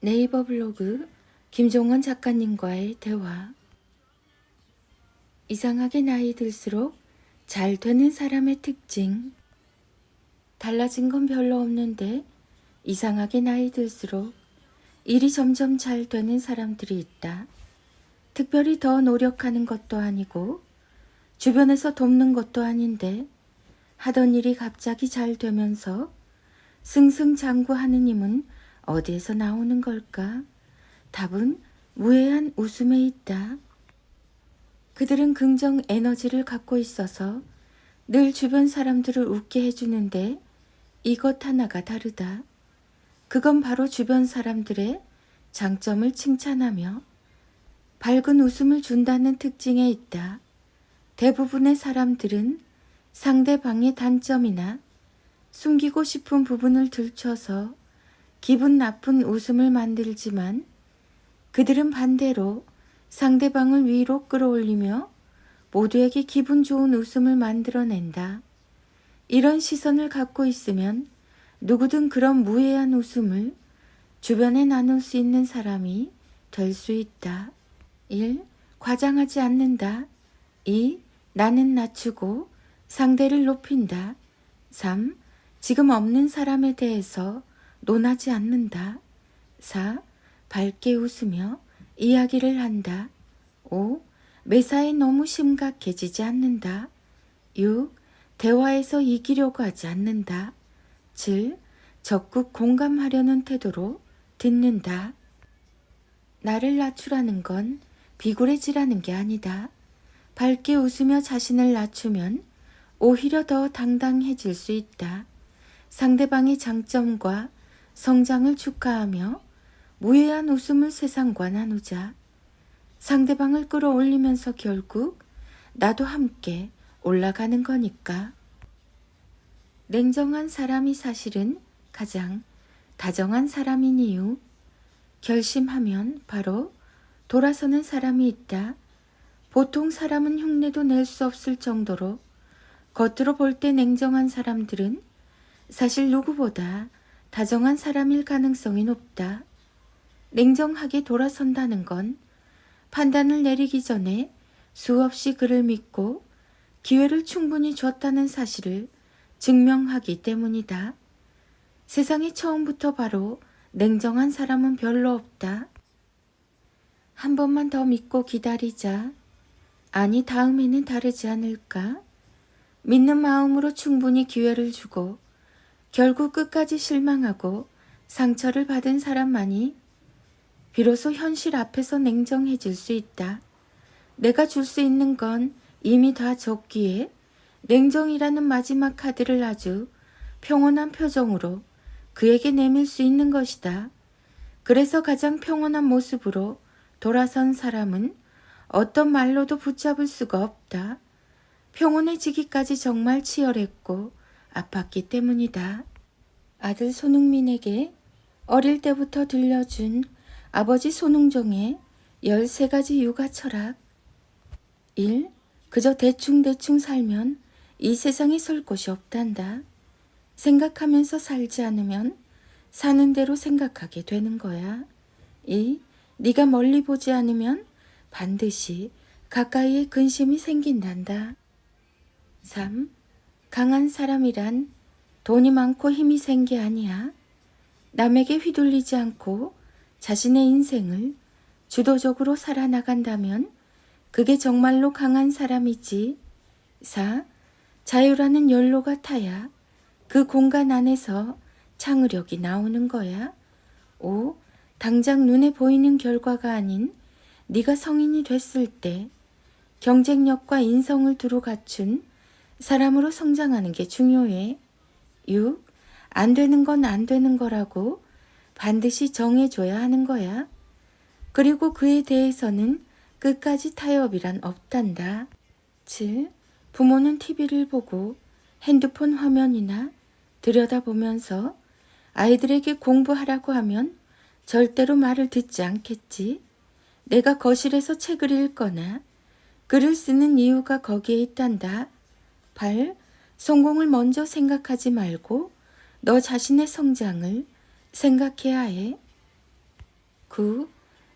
네이버 블로그 김종원 작가님과의 대화. 이상하게 나이 들수록 잘 되는 사람의 특징. 달라진 건 별로 없는데 이상하게 나이 들수록 일이 점점 잘 되는 사람들이 있다. 특별히 더 노력하는 것도 아니고 주변에서 돕는 것도 아닌데 하던 일이 갑자기 잘 되면서 승승장구하는 힘은 어디에서 나오는 걸까? 답은 무해한 웃음에 있다. 그들은 긍정 에너지를 갖고 있어서 늘 주변 사람들을 웃게 해주는데 이것 하나가 다르다. 그건 바로 주변 사람들의 장점을 칭찬하며 밝은 웃음을 준다는 특징에 있다. 대부분의 사람들은 상대방의 단점이나 숨기고 싶은 부분을 들춰서 기분 나쁜 웃음을 만들지만 그들은 반대로 상대방을 위로 끌어올리며 모두에게 기분 좋은 웃음을 만들어낸다. 이런 시선을 갖고 있으면 누구든 그런 무해한 웃음을 주변에 나눌 수 있는 사람이 될 수 있다. 1. 과장하지 않는다. 2. 나는 낮추고 상대를 높인다. 3. 지금 없는 사람에 대해서 논하지 않는다. 4. 밝게 웃으며 이야기를 한다. 5. 매사에 너무 심각해지지 않는다. 6. 대화에서 이기려고 하지 않는다. 7. 적극 공감하려는 태도로 듣는다. 나를 낮추라는 건 비굴해지라는 게 아니다. 밝게 웃으며 자신을 낮추면 오히려 더 당당해질 수 있다. 상대방의 장점과 성장을 축하하며 무해한 웃음을 세상과 나누자. 상대방을 끌어올리면서 결국 나도 함께 올라가는 거니까. 냉정한 사람이 사실은 가장 다정한 사람인 이유. 결심하면 바로 돌아서는 사람이 있다. 보통 사람은 흉내도 낼 수 없을 정도로 겉으로 볼 때 냉정한 사람들은 사실 누구보다 다정한 사람일 가능성이 높다. 냉정하게 돌아선다는 건 판단을 내리기 전에 수없이 그를 믿고 기회를 충분히 줬다는 사실을 증명하기 때문이다. 세상에 처음부터 바로 냉정한 사람은 별로 없다. 한 번만 더 믿고 기다리자. 아니, 다음에는 다르지 않을까? 믿는 마음으로 충분히 기회를 주고 결국 끝까지 실망하고 상처를 받은 사람만이 비로소 현실 앞에서 냉정해질 수 있다. 내가 줄 수 있는 건 이미 다 줬기에 냉정이라는 마지막 카드를 아주 평온한 표정으로 그에게 내밀 수 있는 것이다. 그래서 가장 평온한 모습으로 돌아선 사람은 어떤 말로도 붙잡을 수가 없다. 평온해지기까지 정말 치열했고 아팠기 때문이다. 아들 손흥민에게 어릴 때부터 들려준 아버지 손흥정의 13가지 육아 철학. 1. 그저 대충대충 살면 이 세상에 설 곳이 없단다. 생각하면서 살지 않으면 사는 대로 생각하게 되는 거야. 2. 네가 멀리 보지 않으면 반드시 가까이에 근심이 생긴단다. 3. 강한 사람이란 돈이 많고 힘이 센 게 아니야. 남에게 휘둘리지 않고 자신의 인생을 주도적으로 살아나간다면 그게 정말로 강한 사람이지. 4. 자유라는 연료가 타야 그 공간 안에서 창의력이 나오는 거야. 5. 당장 눈에 보이는 결과가 아닌 네가 성인이 됐을 때 경쟁력과 인성을 두루 갖춘 사람으로 성장하는 게 중요해. 6. 안 되는 건 안 되는 거라고 반드시 정해줘야 하는 거야. 그리고 그에 대해서는 끝까지 타협이란 없단다. 7. 부모는 TV를 보고 핸드폰 화면이나 들여다보면서 아이들에게 공부하라고 하면 절대로 말을 듣지 않겠지. 내가 거실에서 책을 읽거나 글을 쓰는 이유가 거기에 있단다. 8. 성공을 먼저 생각하지 말고 너 자신의 성장을 생각해야 해. 9.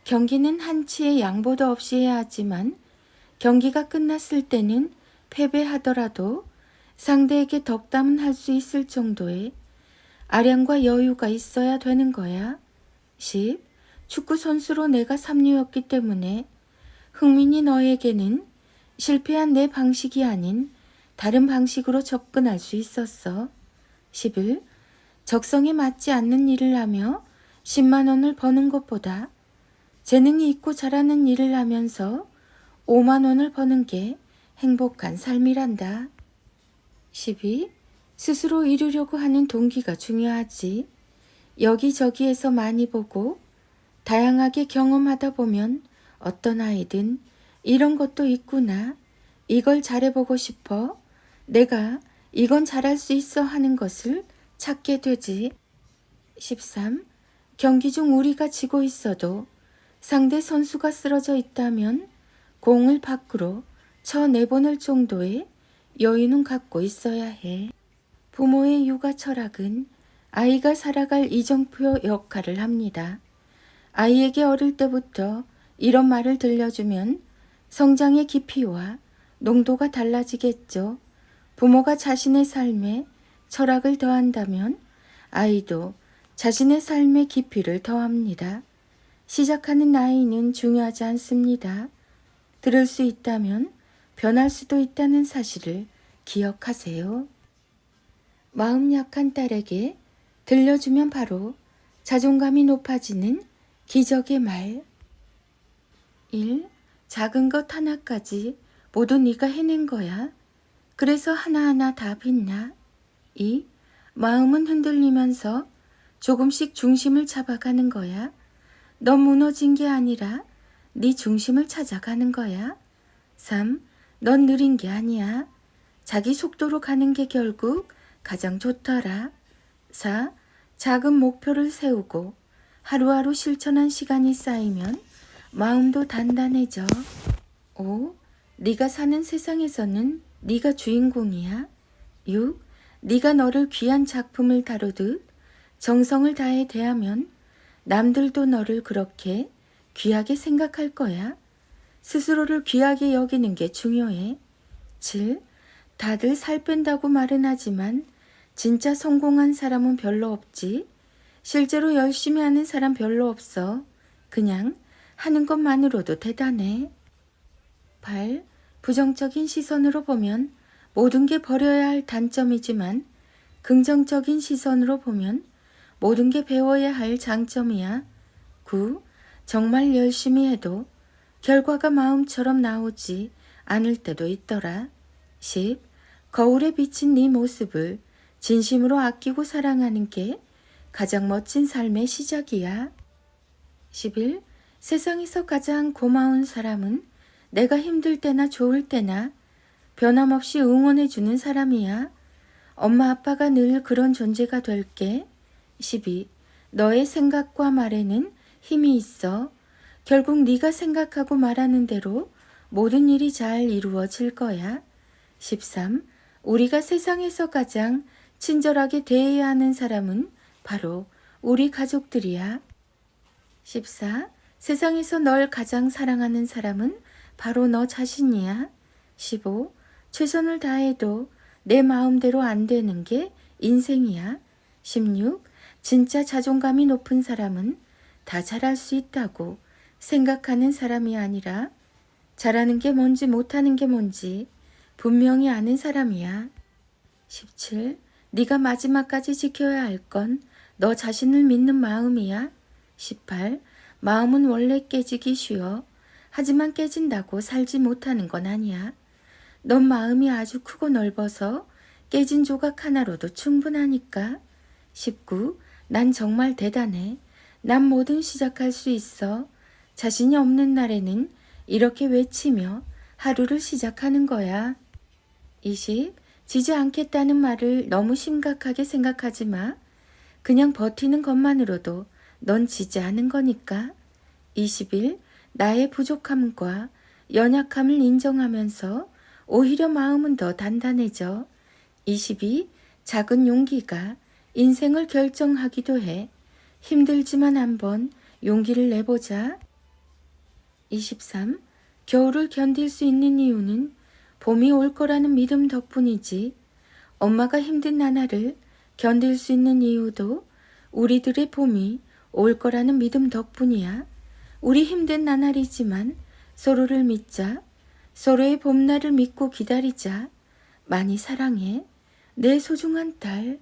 경기는 한치의 양보도 없이 해야 하지만 경기가 끝났을 때는 패배하더라도 상대에게 덕담은 할 수 있을 정도의 아량과 여유가 있어야 되는 거야. 10. 축구 선수로 내가 삼류였기 때문에 흥민이 너에게는 실패한 내 방식이 아닌 다른 방식으로 접근할 수 있었어. 11. 적성에 맞지 않는 일을 하며 10만 원을 버는 것보다 재능이 있고 잘하는 일을 하면서 5만 원을 버는 게 행복한 삶이란다. 12. 스스로 이루려고 하는 동기가 중요하지. 여기저기에서 많이 보고 다양하게 경험하다 보면 어떤 아이든 이런 것도 있구나. 이걸 잘해보고 싶어. 내가 이건 잘할 수 있어 하는 것을 찾게 되지. 13. 경기 중 우리가 지고 있어도 상대 선수가 쓰러져 있다면 공을 밖으로 쳐내보낼 정도의 여유는 갖고 있어야 해. 부모의 육아 철학은 아이가 살아갈 이정표 역할을 합니다. 아이에게 어릴 때부터 이런 말을 들려주면 성장의 깊이와 농도가 달라지겠죠. 부모가 자신의 삶에 철학을 더한다면 아이도 자신의 삶의 깊이를 더합니다. 시작하는 나이는 중요하지 않습니다. 들을 수 있다면 변할 수도 있다는 사실을 기억하세요. 마음 약한 딸에게 들려주면 바로 자존감이 높아지는 기적의 말. 1. 작은 것 하나까지 모두 네가 해낸 거야. 그래서 하나하나 다 빛나. 2. 마음은 흔들리면서 조금씩 중심을 잡아가는 거야. 넌 무너진 게 아니라 네 중심을 찾아가는 거야. 3. 넌 느린 게 아니야. 자기 속도로 가는 게 결국 가장 좋더라. 4. 작은 목표를 세우고 하루하루 실천한 시간이 쌓이면 마음도 단단해져. 5. 네가 사는 세상에서는 네가 주인공이야. 6. 네가 너를 귀한 작품을 다루듯 정성을 다해 대하면 남들도 너를 그렇게 귀하게 생각할 거야. 스스로를 귀하게 여기는 게 중요해. 7. 다들 살 뺀다고 말은 하지만 진짜 성공한 사람은 별로 없지. 실제로 열심히 하는 사람 별로 없어. 그냥 하는 것만으로도 대단해. 8. 부정적인 시선으로 보면 모든 게 버려야 할 단점이지만 긍정적인 시선으로 보면 모든 게 배워야 할 장점이야. 9. 정말 열심히 해도 결과가 마음처럼 나오지 않을 때도 있더라. 10. 거울에 비친 네 모습을 진심으로 아끼고 사랑하는 게 가장 멋진 삶의 시작이야. 11. 세상에서 가장 고마운 사람은 내가 힘들 때나 좋을 때나 변함없이 응원해주는 사람이야. 엄마 아빠가 늘 그런 존재가 될게. 12. 너의 생각과 말에는 힘이 있어. 결국 네가 생각하고 말하는 대로 모든 일이 잘 이루어질 거야. 13. 우리가 세상에서 가장 친절하게 대해야 하는 사람은 바로 우리 가족들이야. 14. 세상에서 널 가장 사랑하는 사람은 바로 너 자신이야. 15. 최선을 다해도 내 마음대로 안 되는 게 인생이야. 16. 진짜 자존감이 높은 사람은 다 잘할 수 있다고 생각하는 사람이 아니라 잘하는 게 뭔지 못하는 게 뭔지 분명히 아는 사람이야. 17. 네가 마지막까지 지켜야 할 건 너 자신을 믿는 마음이야. 18. 마음은 원래 깨지기 쉬워. 하지만 깨진다고 살지 못하는 건 아니야. 넌 마음이 아주 크고 넓어서 깨진 조각 하나로도 충분하니까. 19. 난 정말 대단해. 난 뭐든 시작할 수 있어. 자신이 없는 날에는 이렇게 외치며 하루를 시작하는 거야. 20. 지지 않겠다는 말을 너무 심각하게 생각하지 마. 그냥 버티는 것만으로도 넌 지지 않은 거니까. 21. 나의 부족함과 연약함을 인정하면서 오히려 마음은 더 단단해져. 22. 작은 용기가 인생을 결정하기도 해. 힘들지만 한번 용기를 내보자. 23. 겨울을 견딜 수 있는 이유는 봄이 올 거라는 믿음 덕분이지. 엄마가 힘든 나날을 견딜 수 있는 이유도 우리들의 봄이 올 거라는 믿음 덕분이야. 우리 힘든 나날이지만 서로를 믿자. 서로의 봄날을 믿고 기다리자. 많이 사랑해. 내 소중한 딸.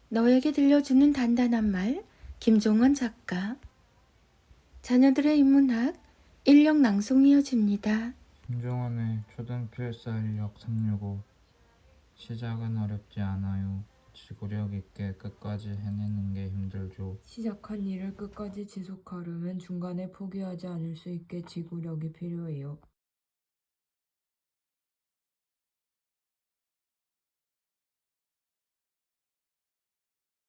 너에게 들려주는 단단한 말, 김종원 작가. 자녀들의 인문학 인력 낭송 이어집니다. 김종원의 초등필사 인력 365. 시작은 어렵지 않아요. 지구력 있게 끝까지 해내는 게 힘들죠. 시작한 일을 끝까지 지속하려면 중간에 포기하지 않을 수 있게 지구력이 필요해요.